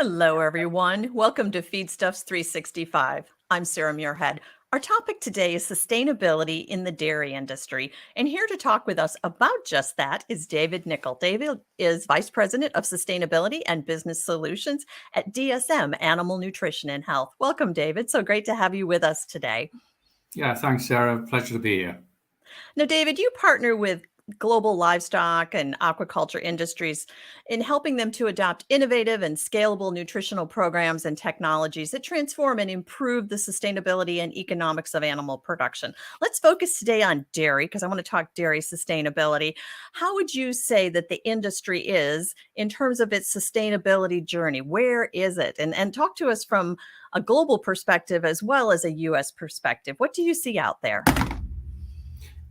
Hello, everyone. Welcome to Feedstuffs 365. I'm Sarah Muirhead. Our topic today is sustainability in the dairy industry. And here to talk with us about just that is David Nickell. David is Vice President of Sustainability and Business Solutions at DSM Animal Nutrition and Health. Welcome, David. So great to have you with us today. Yeah, thanks, Sarah. Pleasure to be here. Now, David, you partner with global livestock and aquaculture industries in helping them to adopt innovative and scalable nutritional programs and technologies that transform and improve the sustainability and economics of animal production. Let's focus today on dairy because I want to talk dairy sustainability. How would you say that the industry is in terms of its sustainability journey? Where is it? And talk to us from a global perspective as well as a U.S. perspective. What do you see out there?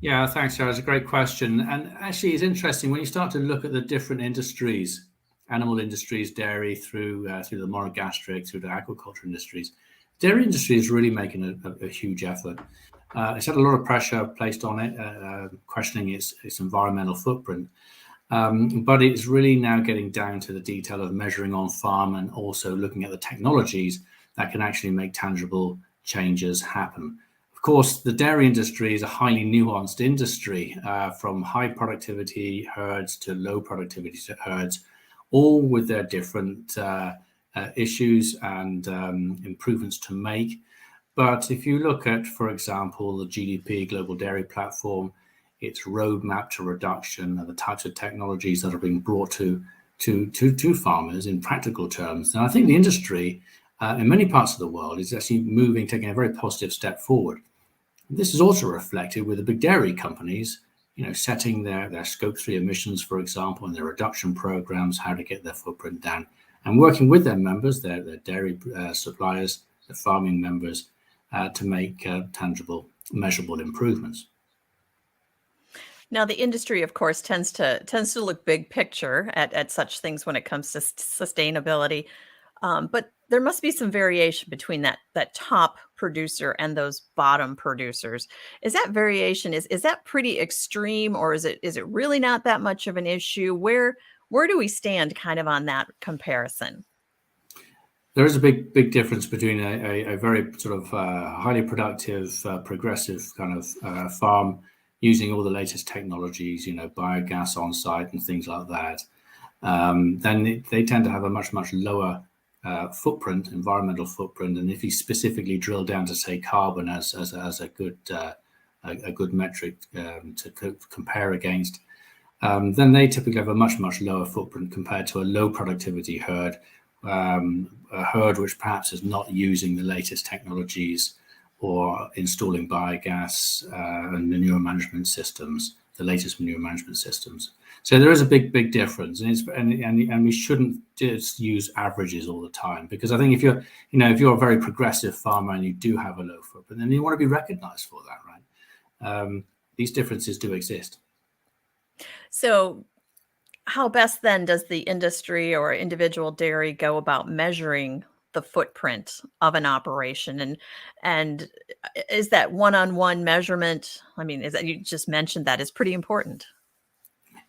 Yeah, thanks, Sarah. It's a great question. And actually, it's interesting when you start to look at the different industries, animal industries, dairy, through the monogastric, through the aquaculture industries. Dairy industry is really making a huge effort. It's had a lot of pressure placed on it, questioning its environmental footprint. But it's really now getting down to the detail of measuring on farm and also looking at the technologies that can actually make tangible changes happen. Of course, the dairy industry is a highly nuanced industry, from high productivity herds to low productivity herds, all with their different issues and improvements to make. But if you look at, for example, the GDP, Global Dairy Platform, its roadmap to reduction and the types of technologies that are being brought to farmers in practical terms, and I think the industry in many parts of the world is actually taking a very positive step forward. This is also reflected with the big dairy companies, setting their Scope 3 emissions, for example, and their reduction programs, how to get their footprint down, and working with their members, their dairy suppliers, the farming members, to make tangible, measurable improvements. Now, the industry, of course, tends to look big picture at such things when it comes to sustainability. But there must be some variation between that top producer and those bottom producers. Is that variation, is that pretty extreme, or is it really not that much of an issue? Where do we stand kind of on that comparison? There is a big difference between a very sort of highly productive, progressive kind of farm using all the latest technologies, biogas on site and things like that. Then they tend to have a much lower footprint, environmental footprint, and if you specifically drill down to say carbon as a good metric to compare against, then they typically have a much lower footprint compared to a low productivity herd, a herd which perhaps is not using the latest technologies or installing biogas and manure management systems, the latest manure management systems. So there is a big difference, and we shouldn't just use averages all the time, because I think if you're a very progressive farmer and you do have a low footprint, then you want to be recognized for that, right? These differences do exist. So how best then does the industry or individual dairy go about measuring the footprint of an operation, and is that one-on-one measurement? I mean, is that, you just mentioned, that is pretty important.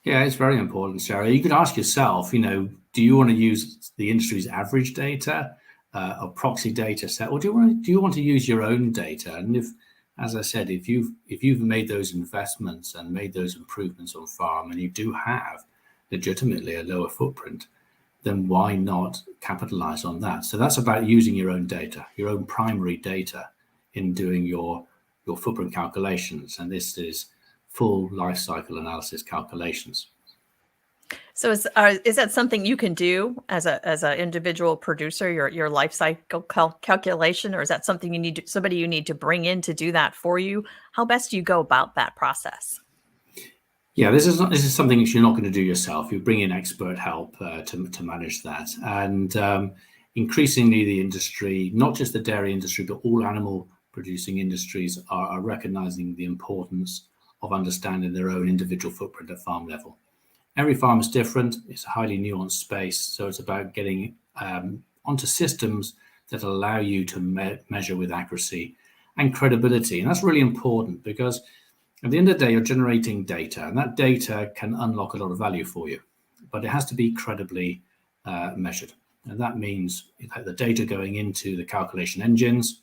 Yeah, it's very important, Sarah. You could ask yourself, do you want to use the industry's average data, or proxy data set, or do you want to use your own data? And if, as I said, if you've made those investments and made those improvements on farm, and you do have legitimately a lower footprint, then why not capitalize on that? So that's about using your own data, your own primary data, in doing your footprint calculations, and this is full life cycle analysis calculations. So is that something you can do as an individual producer, your life cycle calculation, or is that something somebody you need to bring in to do that for you? How best do you go about that process? Yeah, this is something that you're not going to do yourself. You bring in expert help to manage that, and increasingly the industry, not just the dairy industry, but all animal producing industries are recognizing the importance of understanding their own individual footprint at farm level. Every farm is different. It's a highly nuanced space. So it's about getting onto systems that allow you to measure with accuracy and credibility. And that's really important, because at the end of the day, you're generating data, and that data can unlock a lot of value for you, but it has to be credibly measured. And that means that the data going into the calculation engines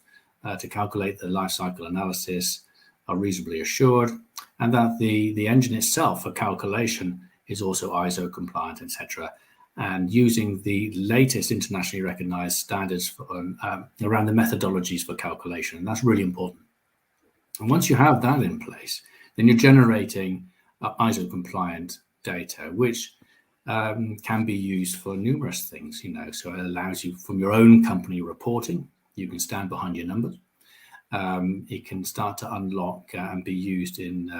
to calculate the life cycle analysis are reasonably assured, and that the engine itself for calculation is also ISO compliant, etc. And using the latest internationally recognized standards for, around the methodologies for calculation. And that's really important. And once you have that in place, then you're generating ISO compliant data, which can be used for numerous things, so it allows you from your own company reporting, you can stand behind your numbers. It can start to unlock and be used in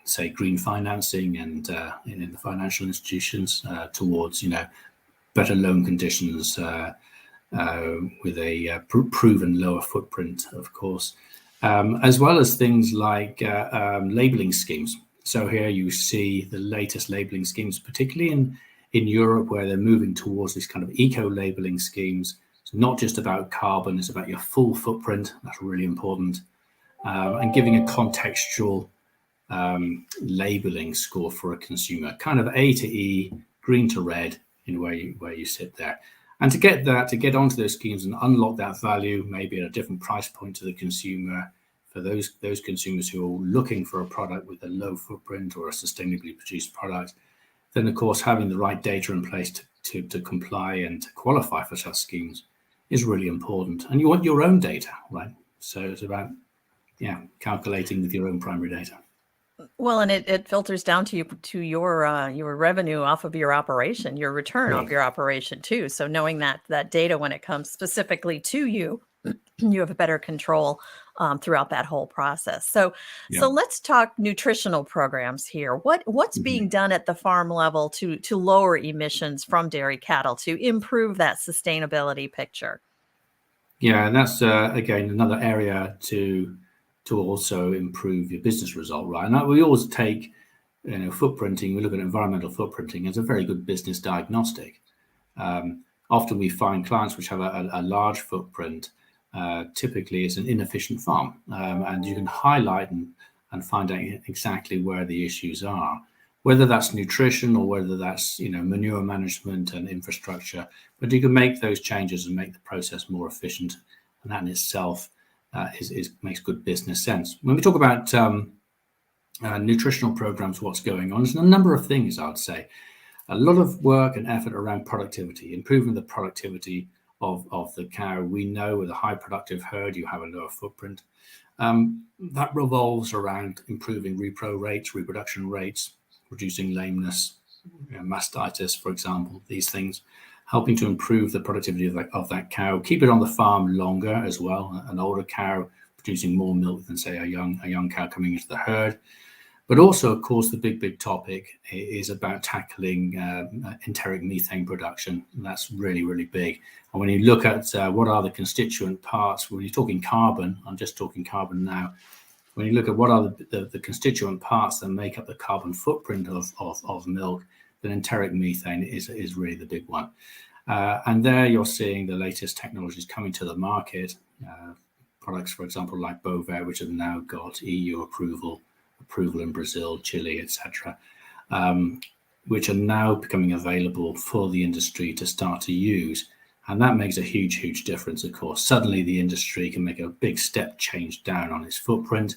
say, green financing and in the financial institutions towards, better loan conditions with a proven lower footprint, of course, as well as things like labeling schemes. So here you see the latest labeling schemes, particularly in Europe, where they're moving towards these kind of eco-labeling schemes. It's not just about carbon, it's about your full footprint. That's really important. And giving a contextual labeling score for a consumer, kind of A to E, green to red, in where you sit there. And to get onto those schemes and unlock that value, maybe at a different price point to the consumer, for those consumers who are looking for a product with a low footprint or a sustainably produced product, then of course having the right data in place to comply and to qualify for such schemes is really important. And you want your own data, right? So it's about calculating with your own primary data. Well, and it filters down to your revenue off of your operation, your return off your operation too. So knowing that data when it comes specifically to you, you have a better control throughout that whole process. So let's talk nutritional programs here. What's being done at the farm level to lower emissions from dairy cattle to improve that sustainability picture? Yeah, and that's again another area to also improve your business result, right? And we always take, footprinting. We look at environmental footprinting as a very good business diagnostic. Often we find clients which have a large footprint. Typically, it's an inefficient farm, and you can highlight and find out exactly where the issues are, whether that's nutrition or whether that's manure management and infrastructure. But you can make those changes and make the process more efficient, and that in itself makes good business sense. When we talk about nutritional programs, what's going on, there's a number of things. I would say a lot of work and effort around productivity, improving the productivity of the cow. We know with a high productive herd, you have a lower footprint. That revolves around improving reproduction rates, reducing lameness, mastitis, for example, these things, helping to improve the productivity of that cow, keep it on the farm longer as well, an older cow producing more milk than, say, a young cow coming into the herd. But also, of course, the big topic is about tackling enteric methane production. And that's really, really big. And when you look at what are the constituent parts, when you're talking carbon, I'm just talking carbon now. When you look at what are the constituent parts that make up the carbon footprint of milk, then enteric methane is really the big one. And there you're seeing the latest technologies coming to the market. Products, for example, like Bovaer, which have now got EU approval in Brazil, Chile, etc., which are now becoming available for the industry to start to use. And that makes a huge difference, of course. Suddenly the industry can make a big step change down on its footprint.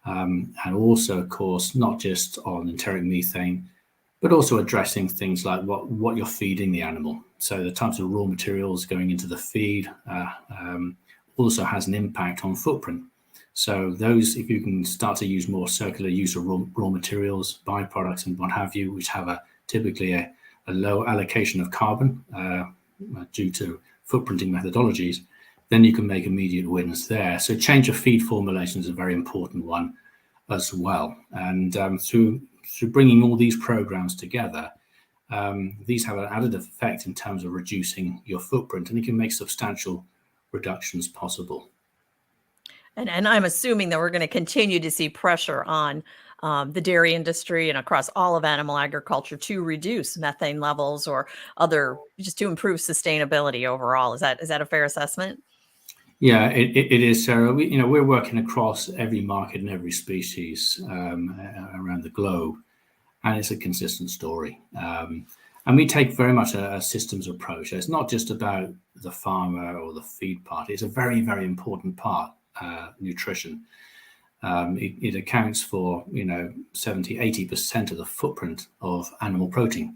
And also, of course, not just on enteric methane, but also addressing things like what you're feeding the animal. So the types of raw materials going into the feed also has an impact on footprint. So those, if you can start to use more circular use of raw materials, byproducts and what have you, which have typically a low allocation of carbon due to footprinting methodologies, then you can make immediate wins there. So change of feed formulation is a very important one as well. And through bringing all these programs together, these have an additive effect in terms of reducing your footprint, and you can make substantial reductions possible. And I'm assuming that we're going to continue to see pressure on the dairy industry and across all of animal agriculture to reduce methane levels or just to improve sustainability overall. Is that a fair assessment? Yeah, it is, Sarah. We're working across every market and every species around the globe, and it's a consistent story. And And we take very much a systems approach. It's not just about the farmer or the feed part. It's a very, very important part, nutrition. It accounts for 70-80% of the footprint of animal protein.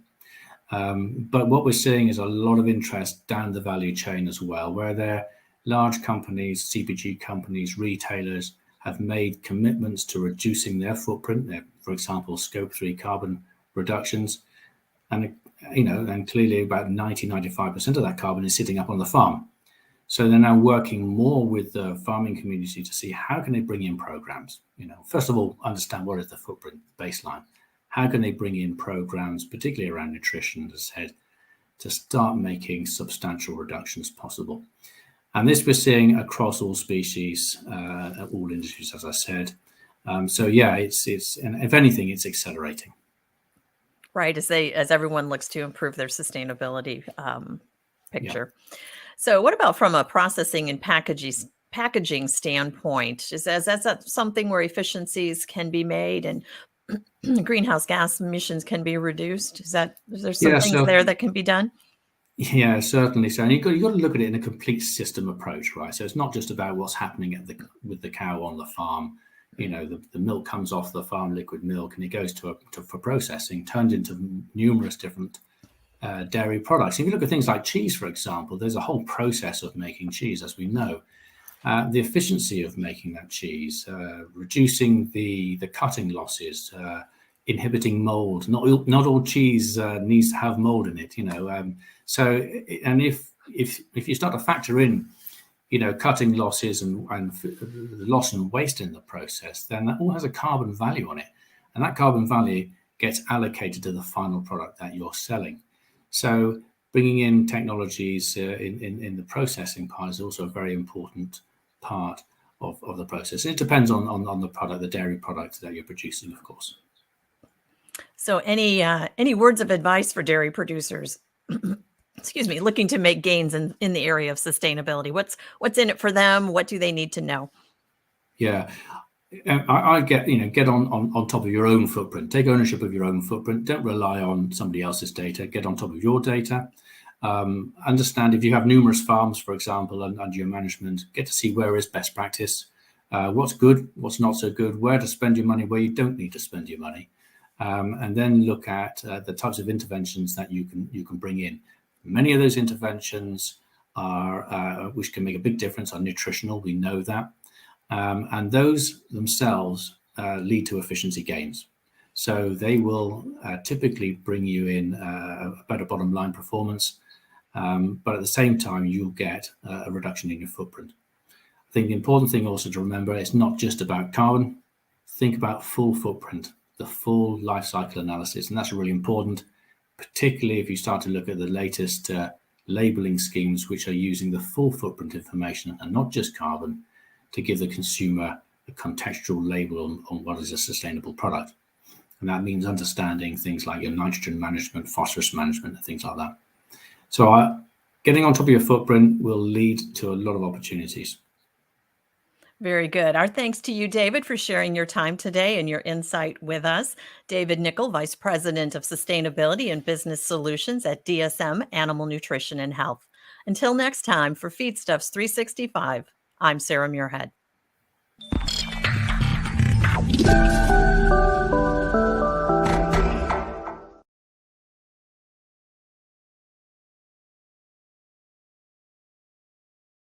But what we're seeing is a lot of interest down the value chain as well, where there large companies, CPG companies, retailers have made commitments to reducing their footprint, for example, scope 3 carbon reductions. And and clearly about 90-95% of that carbon is sitting up on the farm. So they're now working more with the farming community to see how can they bring in programs. First of all, understand what is the footprint baseline. How can they bring in programs, particularly around nutrition, as I said, to start making substantial reductions possible. And this we're seeing across all species, all industries, as I said. So yeah, it's and if anything, it's accelerating. Right, as everyone looks to improve their sustainability picture. Yeah. So what about from a processing and packaging standpoint? Is that something where efficiencies can be made and greenhouse gas emissions can be reduced? Is there some things there that can be done? Yeah, certainly. So, and you've got to look at it in a complete system approach, right? So it's not just about what's happening with the cow on the farm. The milk comes off the farm, liquid milk, and it goes for processing, turned into numerous different dairy products. If you look at things like cheese, for example, there's a whole process of making cheese, as we know. The efficiency of making that cheese, reducing the cutting losses, inhibiting mold. Not all cheese needs to have mold in it, So, and if you start to factor in, cutting losses and the loss and waste in the process, then that all has a carbon value on it, and that carbon value gets allocated to the final product that you're selling. So, bringing in technologies in the processing part is also a very important part of the process. It depends on the product, the dairy product that you're producing, of course. So any words of advice for dairy producers, excuse me, looking to make gains in the area of sustainability? What's in it for them? What do they need to know? Yeah, I get on top of your own footprint. Take ownership of your own footprint. Don't rely on somebody else's data. Get on top of your data. Understand if you have numerous farms, for example, under your management, get to see where is best practice, what's good, what's not so good, where to spend your money, where you don't need to spend your money, and then look at the types of interventions that you can bring in. Many of those interventions are which can make a big difference are nutritional. We know that, and those themselves lead to efficiency gains. So they will typically bring you in a better bottom line performance. But at the same time, you'll get a reduction in your footprint. I think the important thing also to remember, it's not just about carbon. Think about full footprint, the full life cycle analysis. And that's really important, particularly if you start to look at the latest labeling schemes, which are using the full footprint information and not just carbon to give the consumer a contextual label on what is a sustainable product. And that means understanding things like your nitrogen management, phosphorus management, and things like that. So getting on top of your footprint will lead to a lot of opportunities. Very good. Our thanks to you, David, for sharing your time today and your insight with us. David Nickell, Vice President of Sustainability and Business Solutions at DSM Animal Nutrition and Health. Until next time, for Feedstuffs 365, I'm Sarah Muirhead.